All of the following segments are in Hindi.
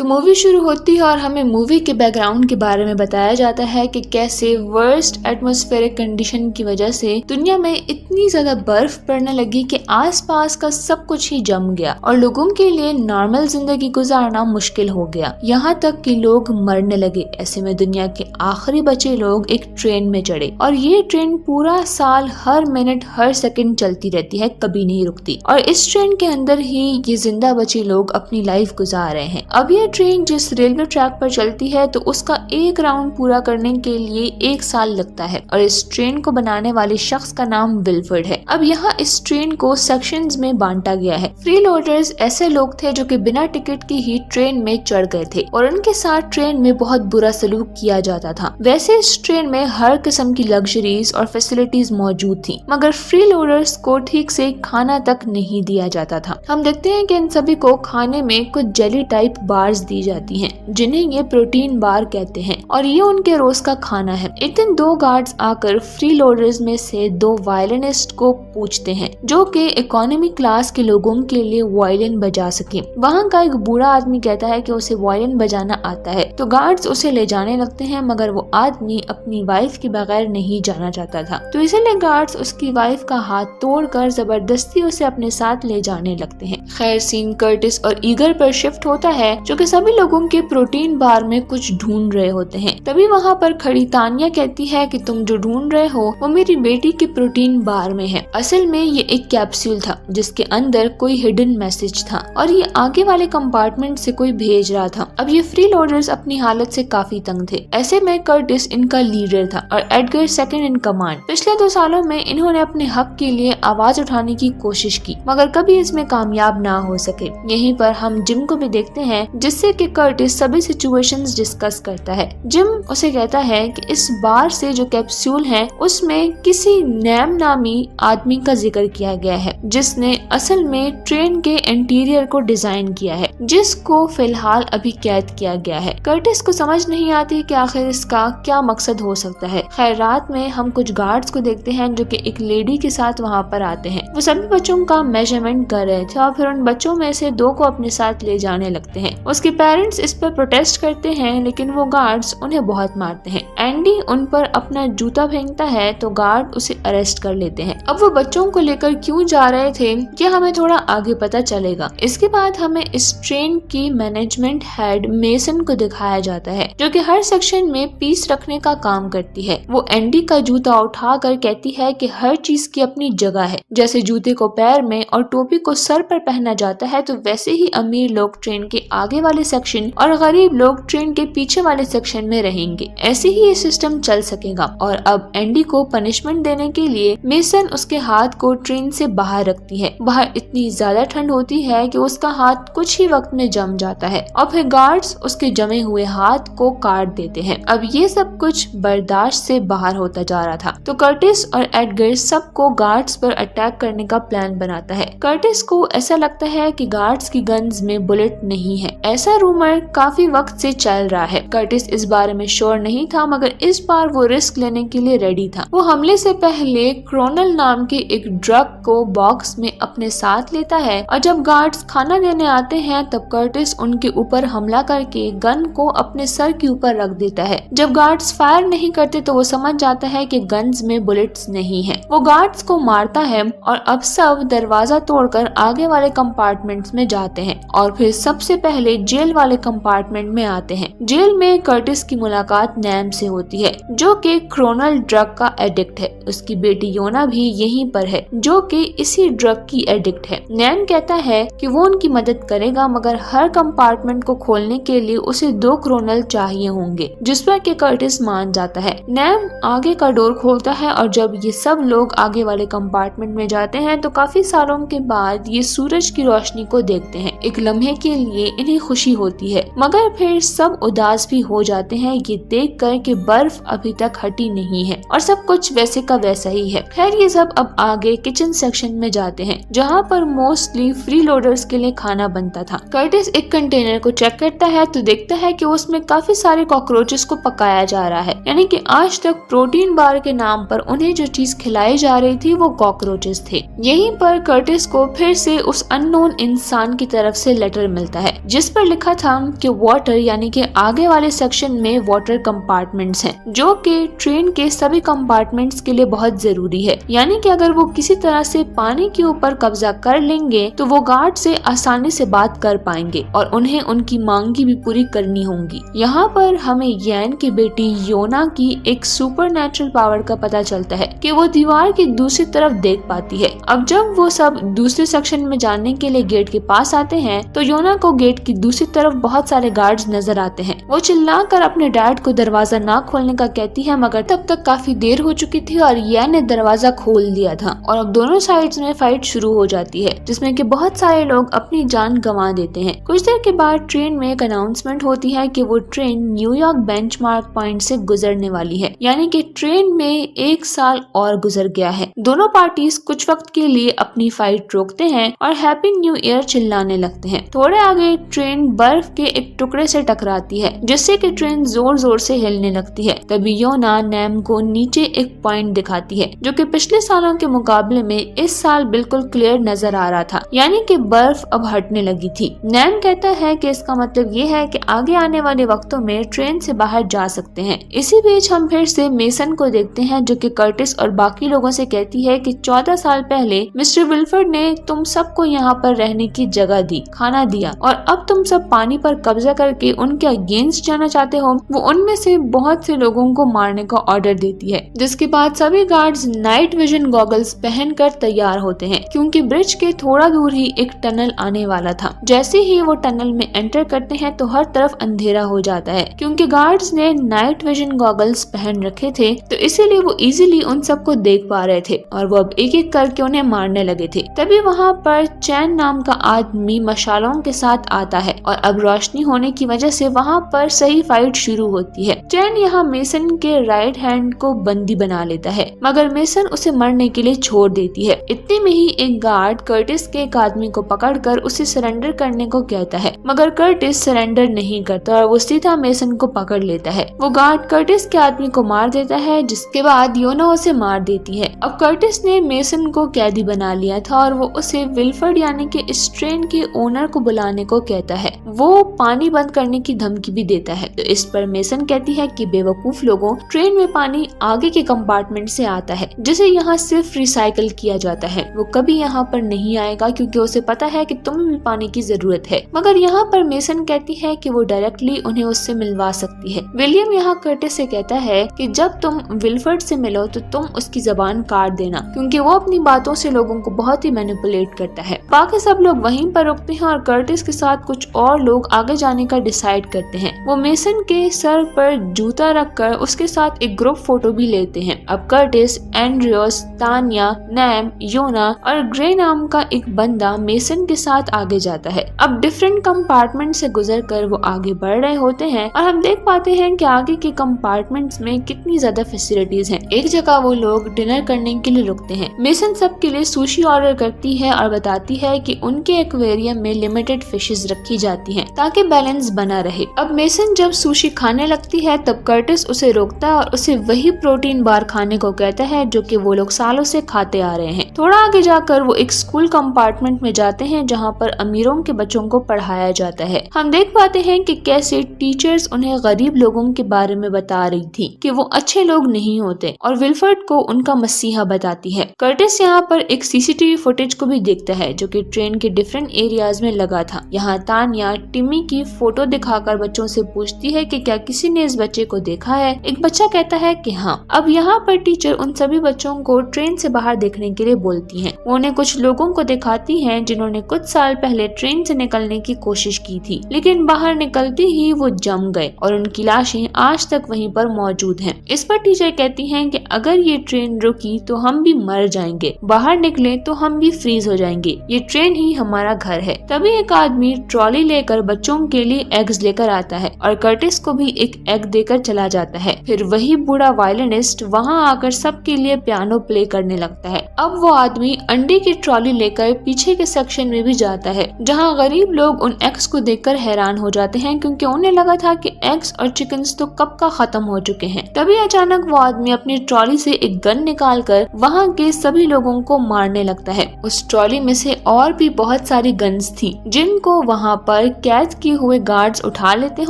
तो मूवी शुरू होती है और हमें मूवी के बैकग्राउंड के बारे में बताया जाता है कि कैसे वर्स्ट एटमॉस्फेरिक कंडीशन की वजह से दुनिया में इतनी ज्यादा बर्फ पड़ने लगी कि आसपास का सब कुछ ही जम गया और लोगों के लिए नॉर्मल जिंदगी गुजारना मुश्किल हो गया। यहाँ तक कि लोग मरने लगे। ऐसे में दुनिया के आखिरी बचे लोग एक ट्रेन में चढ़े और ये ट्रेन पूरा साल हर मिनट हर सेकंड चलती रहती है, कभी नहीं रुकती। और इस ट्रेन के अंदर ही ये जिंदा बचे लोग अपनी लाइफ गुजार रहे हैं। अब ये ट्रेन जिस रेलवे ट्रैक पर चलती है तो उसका एक राउंड पूरा करने के लिए 1 साल लगता है और इस ट्रेन को बनाने वाले शख्स का नाम विल्फर्ड है। अब यहाँ इस ट्रेन को सेक्शंस में बांटा गया है। फ्री लोडर्स ऐसे लोग थे जो कि बिना टिकट के ही ट्रेन में चढ़ गए थे और उनके साथ ट्रेन में बहुत बुरा सलूक किया जाता था। वैसे इस ट्रेन में हर किस्म की लग्जरीज और फैसिलिटीज मौजूद थी, मगर फ्री लोडर्स को ठीक से खाना तक नहीं दिया जाता था। हम देखते हैं कि इन सभी को खाने में कुछ जेली टाइप बार्स दी जाती हैं, जिन्हें ये प्रोटीन बार कहते हैं और ये उनके रोज का खाना है। एक दिन 2 गार्ड्स आकर फ्री लोडर्स में से 2 वायलिनिस्ट को पूछते हैं जो कि इकोनॉमी क्लास के लोगों के लिए वायलिन बजा सके। वहाँ का एक बूढ़ा आदमी कहता है कि उसे वायलिन बजाना आता है, तो गार्ड्स उसे ले जाने लगते हैं, मगर वो आदमी अपनी वाइफ के बगैर नहीं जाना चाहता था, तो इसीलिए गार्ड्स उसकी वाइफ का हाथ तोड़कर जबरदस्ती उसे अपने साथ ले जाने लगते हैं। खैर सीन कर्टिस और ईगर पर शिफ्ट होता है जो कि सभी लोगों के प्रोटीन बार में कुछ ढूंढ रहे होते हैं। तभी वहाँ पर खड़ी तानिया कहती है कि तुम जो ढूंढ रहे हो वो मेरी बेटी के प्रोटीन बार में है। असल में ये एक कैप्सूल था जिसके अंदर कोई हिडन मैसेज था और ये आगे वाले कंपार्टमेंट से कोई भेज रहा था। अब ये फ्री लोडर्स अपनी हालत से काफी तंग थे। ऐसे में कर्टिस इनका लीडर था और एडगर सेकंड इन कमांड। पिछले 2 सालों में इन्होंने अपने हक के लिए आवाज उठाने की कोशिश की, मगर कभी इसमें कामयाब ना हो सके। यहीं पर हम जिम को भी देखते हैं, जिससे कि कर्टिस सभी सिचुएशंस डिस्कस करता है। जिम उसे कहता है कि इस बार से जो कैप्सूल है उसमें किसी नैम नामी आदमी का जिक्र किया गया है, जिसने असल में ट्रेन के इंटीरियर को डिजाइन किया है, जिसको फिलहाल अभी कैद किया गया है। कर्टिस को समझ नहीं आती कि आखिर इसका क्या मकसद हो सकता है। खैर रात में हम कुछ गार्ड्स को देखते हैं जो कि एक लेडी के साथ वहाँ पर आते हैं। वो सभी बच्चों का मेजरमेंट कर रहे थे और फिर उन बच्चों में से 2 को अपने साथ ले जाने लगते हैं। उसके पेरेंट्स इस पर प्रोटेस्ट करते हैं, लेकिन वो गार्ड्स उन्हें बहुत मारते हैं। एंडी उन पर अपना जूता फेंकता है तो गार्ड उसे अरेस्ट कर लेते हैं। अब वो बच्चों को लेकर क्यों जा रहे थे ये हमें थोड़ा आगे पता चलेगा। इसके बाद हमें इस ट्रेन की मैनेजमेंट हेड मेसन को दिखाया जाता है जो कि हर सेक्शन में पीस रखने का काम करती है। वो एंडी का जूता उठाकर कहती है कि हर चीज की अपनी जगह है। जैसे जूते को पैर में और टोपी को सर पर पहना जाता है, तो वैसे ही अमीर लोग ट्रेन के आगे वाले सेक्शन और गरीब लोग ट्रेन के पीछे वाले सेक्शन में रहेंगे। ऐसे ही ये सिस्टम चल सकेगा। और अब एंडी को पनिशमेंट देने के लिए मेसन उसके हाथ को ट्रेन से बाहर रखती है। बाहर इतनी ज्यादा ठंड होती है कि उसका हाथ कुछ ही वक्त में जम जाता है और फिर गार्ड्स उसके जमे हुए हाथ को काट देते हैं। अब ये सब कुछ बर्दाश्त से बाहर होता जा रहा था, तो कर्टिस और एडगर सबको गार्ड्स पर अटैक करने का प्लान बनाता है। कर्टिस को ऐसा लगता है कि गार्ड्स की गन्स में बुलेट नहीं है। ऐसा रूमर काफी वक्त से चल रहा है। कर्टिस इस बारे में श्योर नहीं था, मगर इस बार वो रिस्क लेने के लिए रेडी था। वो हमले से पहले क्रोनल नाम के एक ड्रग को बॉक्स में अपने साथ लेता है और जब गार्ड्स खाना देने आते हैं तब कर्टिस उनके ऊपर हमला करके गन को अपने सर के ऊपर रख देता है। जब गार्ड्स फायर नहीं करते तो वो समझ जाता है कि गन्स में बुलेट्स नहीं है। वो गार्ड्स को मारता है और अब सब दरवाजा तोड़कर आगे वाले कंपार्टमेंट्स में जाते हैं और फिर सबसे पहले जेल वाले कंपार्टमेंट में आते हैं। जेल में कर्टिस की मुलाकात नैम से होती है जो कि क्रोनल ड्रग का एडिक्ट है। उसकी बेटी योना भी यहीं पर है जो कि इसी ड्रग की एडिक्ट है। नैम कहता है कि वो उनकी मदद करेगा, मगर हर कंपार्टमेंट को खोलने के लिए उसे 2 क्रोनल चाहिए होंगे, जिस पर कि कर्टिस मान जाता है। नैम आगे का डोर खोलता है और जब ये सब लोग आगे वाले कंपार्टमेंट में जाते हैं तो काफी सालों के बाद ये सूरज की रोशनी को देखते हैं। एक लम्हे के लिए इन्हें खुशी होती है, मगर फिर सब उदास भी हो जाते हैं ये देख कर कि बर्फ अभी तक हटी नहीं है और सब कुछ वैसे का वैसा ही है। खैर ये सब अब आगे किचन सेक्शन में जाते हैं जहाँ पर मोस्टली फ्री लोडर्स के लिए खाना बनता था। कर्टिस एक कंटेनर को चेक करता है तो देखता है कि उसमें काफी सारे कॉकरोचेस को पकाया जा रहा है, यानी कि आज तक प्रोटीन बार के नाम पर उन्हें जो चीज खिलाई जा रही थी वो कॉकरोचेस थे। यहीं पर कर्टिस को फिर से उस अननोन इंसान की तरफ से लेटर मिलता है जिस पर लिखा था कि वाटर यानी कि आगे वाले सेक्शन में वाटर कंपार्टमेंट्स हैं, जो कि ट्रेन के सभी कंपार्टमेंट्स के लिए बहुत जरूरी है। यानी कि अगर वो किसी तरह से पानी के ऊपर कब्जा कर लेंगे तो वो गार्ड से आसानी से बात कर पाएंगे और उन्हें उनकी मांगी भी पूरी करनी होंगी। यहाँ पर हमें यैन की बेटी योना की एक सुपरनैचुरल पावर का पता चलता है कि वो दीवार की दूसरी तरफ देख पाती है। अब जब वो सब दूसरे सेक्शन में जाने के लिए गेट के पास आते हैं तो योना को गेट की दूसरी तरफ बहुत सारे गार्ड्स नजर आते हैं। वो चिल्लाकर अपने डैड को दरवाजा ना खोलने का कहती है, मगर तब तक काफी देर हो चुकी थी और यैन ने दरवाजा खोल दिया था और अब दोनों साइड्स में फाइट शुरू हो जाती है, जिसमें कि बहुत सारे लोग अपनी जान गंवा देते हैं। कुछ देर के बाद ट्रेन में एक अनाउंसमेंट होती है कि वो ट्रेन न्यूयॉर्क बेंचमार्क पॉइंट से गुजरने वाली है, यानी कि ट्रेन में 1 साल और गुजर गया है। दोनों पार्टीज कुछ वक्त के लिए अपनी फाइट रोकते हैं और हैप्पी न्यू ईयर चिल्लाने लगते हैं। थोड़े आगे ट्रेन बर्फ के एक टुकड़े से टकराती है, जिससे कि ट्रेन जोर जोर से हिलने लगती है। तभी योना नैम को नीचे एक पॉइंट दिखाती है, जो कि पिछले सालों के मुकाबले में इस साल बिल्कुल क्लियर नजर आ रहा था, यानी कि बर्फ अब हटने लगी थी। नैम कहता है कि इसका मतलब ये है कि आगे आने वाले वक्तों में ट्रेन से बाहर जा सकते हैं। इसी बीच हम फिर से मेसन को देखते हैं, जो कि कर्टिस और बाकी लोगों से कहती है कि 14 साल पहले मिस्टर विल्फर्ड ने तुम सबको यहाँ पर रहने की जगह दी, खाना दिया और अब तुम सब पानी पर कब्जा करके उनके अगेंस्ट जाना चाहते हो। वो उनमें से बहुत से लोगों को मारने का ऑर्डर देती है, जिसके बाद सभी गार्ड्स नाइट विजन गॉगल्स पहनकर तैयार होते हैं, क्योंकि ब्रिज के थोड़ा दूर ही एक टनल आने वाला था। जैसे ही वो टनल में एंटर करते हैं तो हर तरफ अंधेरा हो जाता है, क्योंकि गार्ड्स ने नाइट विजन गॉगल्स पहन रखे थे, तो इसीलिए वो इजीली उन सबको देख पा रहे थे और वो अब एक एक करके उन्हें मारने लगे थे। तभी वहाँ पर चैन नाम का आदमी मशालों के साथ आता है और अब रोशनी होने की वजह से वहाँ पर सही फाइट शुरू होती है। चैन यहाँ मेसन के राइट हैंड को बंदी बना लेता है, मगर मेसन उसे मरने के लिए छोड़ देती है। इतने में ही एक गार्ड कर्टिस के एक आदमी को पकड़कर उसे सरेंडर करने को कहता है, मगर कर्टिस सरेंडर नहीं करता और वो सीधा मेसन को पकड़ लेता है। वो गार्ड कर्टिस के आदमी को मार देता है, जिसके बाद योना उसे मार देती है। अब कर्टिस ने मेसन को कैदी बना लिया था और वो उसे विल्फर्ड यानी कि इस ट्रेन के ओनर को बुलाने को कहता है। वो पानी बंद करने की धमकी भी देता है, तो इस पर मेसन कहती है कि बेवकूफ लोगों, ट्रेन में पानी आगे के कंपार्टमेंट से आता है, जिसे यहाँ सिर्फ रिसाइकल किया जाता है। वो कभी यहाँ पर नहीं आएगा क्योंकि उसे पता है कि तुम्हें भी पानी की जरूरत है। मगर यहाँ पर मेसन कहती है कि वो डायरेक्टली उन्हें उससे मिलवा सकती है। विलियम यहाँ कर्टिस से कहता है कि जब तुम विल्फर्ड से मिलो तो तुम उसकी जबान काट देना, क्योंकि वो अपनी बातों से लोगों को बहुत ही मैनिपुलेट करता है। बाकी सब लोग वहीं पर रुकते हैं और कर्टिस के साथ कुछ और लोग आगे जाने का डिसाइड करते हैं। वो मेसन के सर पर जूता रखकर उसके साथ एक ग्रुप फोटो भी लेते हैं। अब कर्टिस, एंड्रियोस, तानिया, नैम, योना और ग्रे नाम का एक बंदा मेसन के साथ आगे जाता है। अब डिफरेंट कंपार्टमेंट से गुजरकर वो आगे बढ़ रहे होते हैं और हम देख पाते हैं कि आगे के कंपार्टमेंट्स में कितनी ज्यादा फैसिलिटीज हैं। एक जगह वो लोग डिनर करने के लिए रुकते हैं। मेसन सबके लिए सुशी ऑर्डर करती है और बताती है कि उनके एक्वेरियम में लिमिटेड फिशेस रखी जाती हैं ताकि बैलेंस बना रहे। अब मेसन जब सुशी खाने लगती है तब कर्टिस उसे रोकता है और उसे वही प्रोटीन बार खाने को कहता है जो कि वो लोग सालों से खाते आ रहे हैं। थोड़ा आगे जाकर वो एक स्कूल कंपार्टमेंट में जाते हैं जहाँ पर अमीरों के बच्चों को पढ़ाया जाता है। हम देख पाते हैं कि कैसे टीचर्स उन्हें गरीब लोगों के बारे में बता रही थी कि वो अच्छे लोग नहीं होते और विल्फर्ड को उनका मसीहा बताती है। कर्टिस यहाँ पर एक सीसीटीवी फुटेज को भी देखता है जो कि ट्रेन के डिफरेंट एरियाज में लगा था। यहाँ तानिया टिम्मी की फोटो दिखाकर बच्चों से पूछती है कि क्या किसी ने इस बच्चे को देखा है। एक बच्चा कहता है कि हाँ। अब यहाँ पर टीचर उन सभी बच्चों को ट्रेन से बाहर देखने के लिए बोलती है। वो उन्हें कुछ लोगों को दिखाती है जिन्होंने कुछ साल पहले ट्रेन से निकलने की कोशिश की थी, लेकिन बाहर निकलते ही वो जम गए और उनकी लाशें आज तक वहीं पर मौजूद हैं। इस पर टीचर कहती हैं कि अगर ये ट्रेन रुकी तो हम भी मर जाएंगे, बाहर निकले तो हम भी फ्रीज हो जाएंगे, ये ट्रेन ही हमारा घर है। तभी एक आदमी ट्रॉली लेकर बच्चों के लिए एग्स लेकर आता है और कर्टिस को भी एक एग देकर चला जाता है। फिर वही बूढ़ा वायलिनिस्ट वहाँ आकर सबके लिए पियानो प्ले करने लगता है। अब वो आदमी अंडे की ट्रॉली लेकर पीछे के सेक्शन में भी जाता है जहाँ गरीब लोग उन एग्स को देखकर हैरान हो जाते हैं, क्योंकि उन्हें लगा था कि एग्स और चिकन्स तो कब का खत्म हो चुके हैं। तभी अचानक वो आदमी अपनी ट्रॉली से एक गन निकालकर वहाँ के सभी लोगों को मारने लगता है। उस ट्रॉली में से और भी बहुत सारी गन्स थी जिनको वहाँ पर पर कैद किए हुए गार्ड्स उठा लेते हैं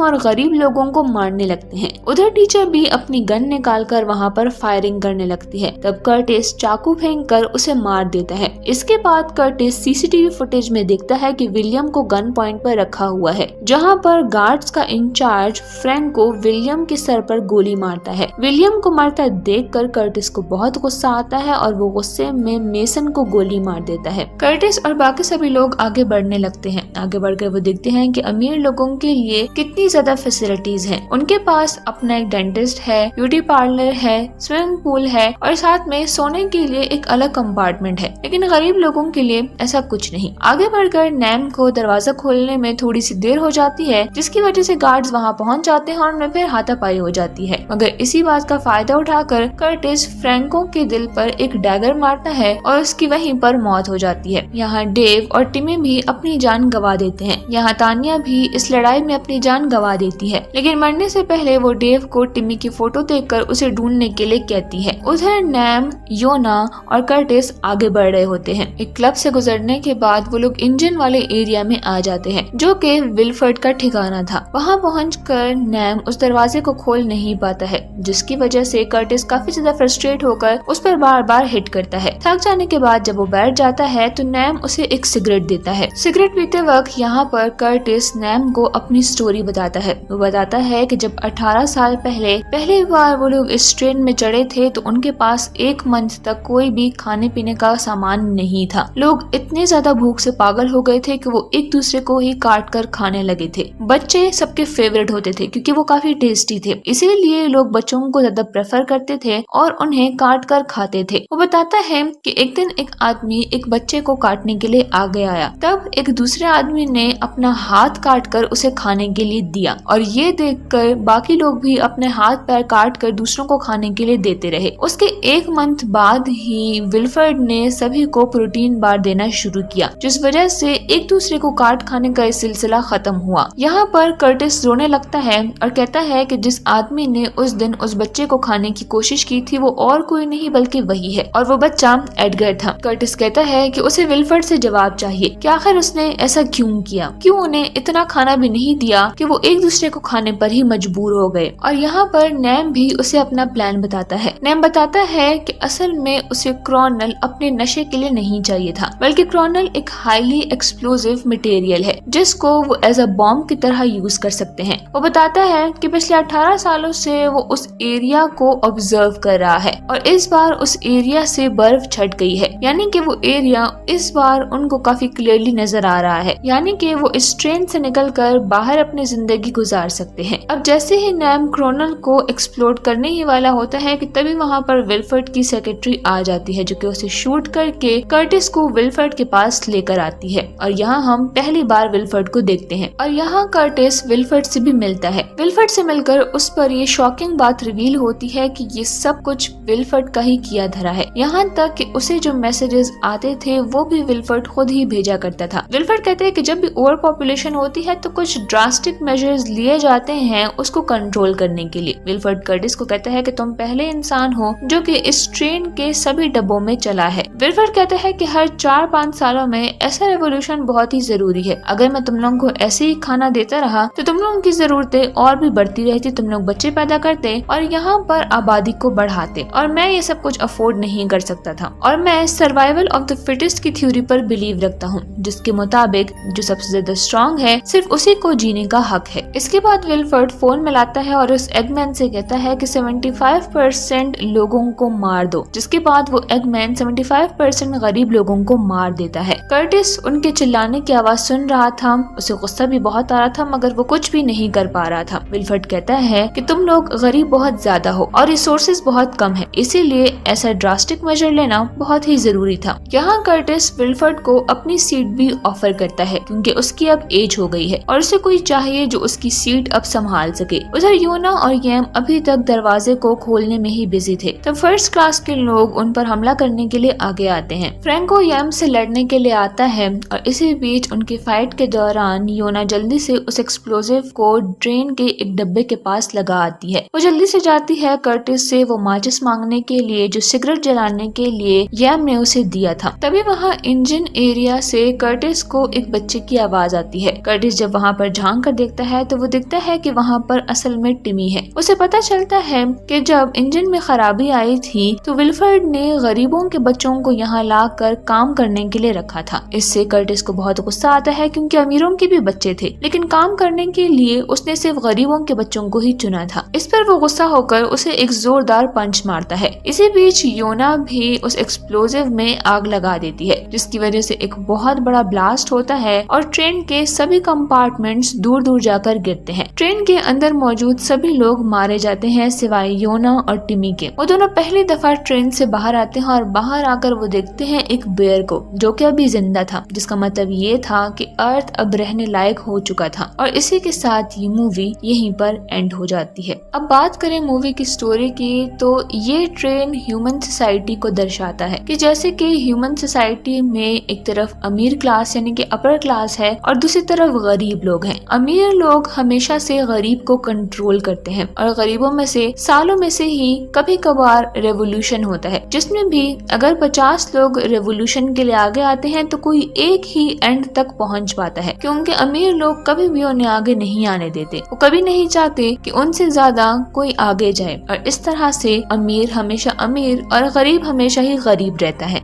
और गरीब लोगों को मारने लगते हैं। उधर टीचर भी अपनी गन निकालकर वहाँ पर फायरिंग करने लगती है। तब कर्टिस चाकू फेंककर उसे मार देता है। इसके बाद कर्टिस सीसीटीवी फुटेज में देखता है कि विलियम को गन पॉइंट पर रखा हुआ है, जहाँ पर गार्ड्स का इंचार्ज फ्रैंको विलियम के सर पर गोली मारता है। विलियम को मारता देखकर कर्टिस को बहुत गुस्सा आता है और वो गुस्से में मेसन को गोली मार देता है। कर्टिस और बाकी सभी लोग आगे बढ़ने लगते हैं। आगे बढ़कर वो देखते हैं कि अमीर लोगों के लिए कितनी ज्यादा फैसिलिटीज हैं। उनके पास अपना एक डेंटिस्ट है, ब्यूटी पार्लर है, स्विमिंग पूल है और साथ में सोने के लिए एक अलग कंपार्टमेंट है। लेकिन गरीब लोगों के लिए ऐसा कुछ नहीं। आगे बढ़कर नैम को दरवाजा खोलने में थोड़ी सी देर हो जाती है, जिसकी वजह से गार्ड्स वहाँ पहुँच जाते हैं और उनमें फिर हाथापाई हो जाती है। मगर इसी बात का फायदा उठाकर कर्टिस फ्रैंको के दिल पर एक डैगर मारता है और उसकी वहीं पर मौत हो जाती है। यहाँ डेव और टिमी भी अपनी जान गंवा देते हैं। यहाँ तानिया भी इस लड़ाई में अपनी जान गंवा देती है, लेकिन मरने से पहले वो डेव को टिमी की फोटो देखकर उसे ढूंढने के लिए कहती है। उधर नैम, योना और कर्टिस आगे बढ़ रहे होते हैं। एक क्लब से गुजरने के बाद वो लोग इंजन वाले एरिया में आ जाते हैं, जो कि विल्फर्ड का ठिकाना था। वहाँ पहुंचकर नैम उस दरवाजे को खोल नहीं पाता है, जिसकी वजह से कर्टिस काफी ज्यादा फ्रस्ट्रेट होकर उस पर बार बार हिट करता है। थक जाने के बाद जब वो बैठ जाता है तो नैम उसे एक सिगरेट देता है। सिगरेट पीते वक्त यहाँ पर कर्टिस नैम को अपनी स्टोरी बताता है। वो बताता है कि जब 18 साल पहली बार वो लोग इस ट्रेन में चढ़े थे तो उनके पास एक मंथ तक कोई भी खाने पीने का सामान नहीं था। लोग इतने ज्यादा भूख से पागल हो गए थे कि वो एक दूसरे को ही काट कर खाने लगे थे। बच्चे सबके फेवरेट होते थे क्योंकि वो काफी टेस्टी थे, इसीलिए लोग बच्चों को ज्यादा प्रेफर करते थे और उन्हें काट कर खाते थे। वो बताता है कि एक दिन एक आदमी एक बच्चे को काटने के लिए आगे आया। तब एक दूसरे आदमी ने अपना हाथ काट कर उसे खाने के लिए दिया और ये देखकर बाकी लोग भी अपने हाथ पैर काट कर दूसरों को खाने के लिए देते रहे। उसके एक मंथ बाद ही विल्फर्ड ने सभी को प्रोटीन बार देना शुरू किया, जिस वजह से एक दूसरे को काट खाने का इस सिलसिला खत्म हुआ। यहाँ पर कर्टिस रोने लगता है और कहता है कि जिस आदमी ने उस दिन उस बच्चे को खाने की कोशिश की थी वो और कोई नहीं बल्कि वही है और वो बच्चा एडगर था। कर्टिस कहता है कि उसे विल्फर्ड से जवाब चाहिए कि आखिर उसने ऐसा क्यों किया, क्यों उन्हें इतना खाना भी नहीं दिया कि वो एक दूसरे को खाने पर ही मजबूर हो गए। और यहाँ पर नैम भी उसे अपना प्लान बताता है। नैम बताता है कि असल में उसे क्रोनल अपने नशे के लिए नहीं चाहिए था, बल्कि क्रोनल एक हाईली एक्सप्लोसिव मटेरियल है जिसको वो एज अ बॉम्ब की तरह यूज कर सकते हैं। वो बताता है कि पिछले 18 सालों से वो उस एरिया को ऑब्जर्व कर रहा है और इस बार उस एरिया से बर्फ छट गई है, यानी कि वो एरिया इस बार उनको काफी क्लियरली नजर आ रहा है, यानी कि वो इस ट्रेन से निकलकर बाहर अपनी जिंदगी गुजार सकते हैं। अब जैसे ही नैम क्रोनल को एक्सप्लोड करने ही वाला होता है कि तभी वहाँ पर विल्फर्ड की सेक्रेटरी आ जाती है, जो कि उसे शूट करके कर्टिस को विल्फर्ड के पास लेकर आती है। और यहाँ हम पहली बार विल्फर्ड को देखते हैं और यहाँ कर्टिस विल्फर्ड से भी मिलता है। विल्फर्ड से मिलकर उस पर ये शॉकिंग बात रिवील होती है कि ये सब कुछ विल्फर्ड का ही किया धरा है। यहाँ तक कि उसे जो मैसेजेस आते थे वो भी विल्फर्ड खुद ही भेजा करता था। विल्फर्ड कहते हैं कि जब भी ओवर पॉपुलेशन होती है तो कुछ ड्रास्टिक मेजर्स लिए जाते हैं उसको कंट्रोल करने के लिए। विल्फर्ड कर्टिस को कहता है कि तुम पहले इंसान हो जो कि इस ट्रेन के सभी डब्बों में चला है। विल्फर्ड कहता है कि हर 4-5 सालों में ऐसा रेवोल्यूशन बहुत ही जरूरी है। अगर मैं तुम लोगों को ऐसे ही खाना देता रहा तो तुम लोगों की जरूरतें और भी बढ़ती रहती, तुम लोग बच्चे पैदा करते और यहाँ पर आबादी को बढ़ाते और मैं ये सब कुछ अफोर्ड नहीं कर सकता था। और मैं सर्वाइवल ऑफ द फिटेस्ट की थ्योरी पर बिलीव रखता हूँ, जिसके मुताबिक जो सबसे ज्यादा स्ट्रॉन्ग है सिर्फ उसी को जीने का हक है। इसके बाद विल्फर्ड फोन मिलाता है और उस एगमैन से कहता है कि 75% लोगों को मार दो, जिसके बाद वो एगमैन 75% गरीब लोगों को मार देता है। कर्टिस उनके चिल्लाने की आवाज सुन रहा था, उसे गुस्सा भी बहुत आ रहा था मगर वो कुछ भी नहीं कर पा रहा था। विल्फर्ड कहता है कि तुम लोग गरीब बहुत ज्यादा हो और रिसोर्सेज बहुत कम है, इसीलिए ऐसा ड्रास्टिक मेजर लेना बहुत ही जरूरी था। यहाँ कर्टिस विल्फर्ड को अपनी सीट भी ऑफर करता है क्योंकि उसकी अब एज हो गई है और उसे कोई चाहिए जो उसकी सीट अब संभाल सके। उधर योना और यम अभी तक दरवाजे को खोलने में ही बिजी थे। तब फर्स्ट क्लास के लोग उन पर हमला करने के लिए आगे आते हैं। फ्रैंको यम से लड़ने के लिए आता है और इसी बीच उनकी फाइट के दौरान योना जल्दी से उस एक्सप्लोजिव को ट्रेन के एक डब्बे के पास लगा आती है। वो जल्दी से जाती है कर्टिस से वो माचिस मांगने के लिए जो सिगरेट जलाने के लिए यम ने उसे दिया था। तभी वहाँ इंजन एरिया से कर्टिस को एक बच्चे की आवाज जाती है। कर्टिस जब वहाँ पर झांक कर देखता है तो वो देखता है कि वहाँ पर असल में टिमी है। उसे पता चलता है कि जब इंजन में खराबी आई थी तो विल्फर्ड ने गरीबों के बच्चों को यहाँ लाकर काम करने के लिए रखा था। इससे कर्टिस को बहुत गुस्सा आता है क्योंकि अमीरों के भी बच्चे थे, लेकिन काम करने के लिए उसने सिर्फ गरीबों के बच्चों को ही चुना था। इस पर वो गुस्सा होकर उसे एक जोरदार पंच मारता है। इसी बीच योना भी उस एक्सप्लोजिव में आग लगा देती है, जिसकी वजह से एक बहुत बड़ा ब्लास्ट होता है और ट्रेन के सभी कंपार्टमेंट्स दूर दूर जाकर गिरते हैं। ट्रेन के अंदर मौजूद सभी लोग मारे जाते हैं सिवाय योना और टिमी के। वो दोनों पहली दफा ट्रेन से बाहर आते हैं और बाहर आकर वो देखते हैं एक बेयर को, जो कि अभी जिंदा था, जिसका मतलब ये था कि अर्थ अब रहने लायक हो चुका था। और इसी के साथ ये मूवी यहीं पर एंड हो जाती है। अब बात करें मूवी की स्टोरी की, तो ये ट्रेन ह्यूमन सोसाइटी को दर्शाता है कि जैसे कि ह्यूमन सोसाइटी में एक तरफ अमीर क्लास यानी कि अपर क्लास है और दूसरी तरफ गरीब लोग हैं। अमीर लोग हमेशा से गरीब को कंट्रोल करते हैं और गरीबों में से सालों में से ही कभी कभार रेवोल्यूशन होता है, जिसमें भी अगर 50 लोग रेवोल्यूशन के लिए आगे आते हैं तो कोई एक ही एंड तक पहुंच पाता है, क्योंकि अमीर लोग कभी भी उन्हें आगे नहीं आने देते। वो कभी नहीं चाहते कि उनसे ज्यादा कोई आगे जाए और इस तरह से अमीर हमेशा अमीर और गरीब हमेशा ही गरीब रहता है।